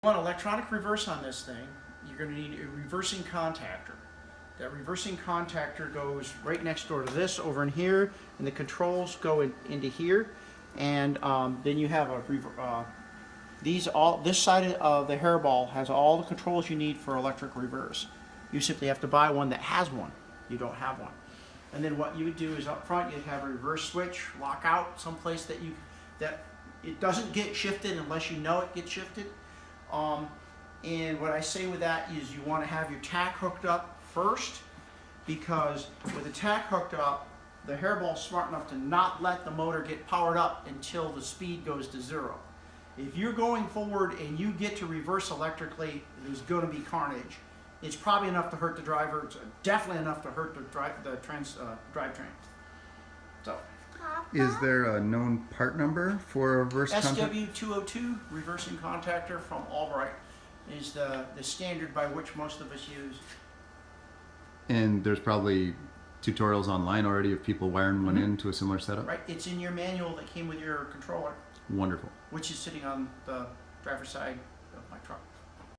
Want electronic reverse on this thing, you're going to need a reversing contactor. That reversing contactor goes right next door to this over in here, and the controls go into here, and then you have a this side of the Hairball has all the controls you need for electric reverse. You simply have to buy one that has one. You don't have one. And then what you would do is up front you'd have a reverse switch, lock out someplace that it doesn't get shifted unless you know it gets shifted. And what I say with that is you want to have your tack hooked up first, because with the tack hooked up, the Hairball's smart enough to not let the motor get powered up until the speed goes to 0. If you're going forward and you get to reverse electrically, there's going to be carnage. It's probably enough to hurt the driver. It's definitely enough to hurt the drivetrain. So, is there a known part number for a reverse contactor? SW202 reversing contactor from Albright is the standard by which most of us use. And there's probably tutorials online already of people wiring one into a similar setup? Right, it's in your manual that came with your controller. Wonderful. Which is sitting on the driver's side of my truck.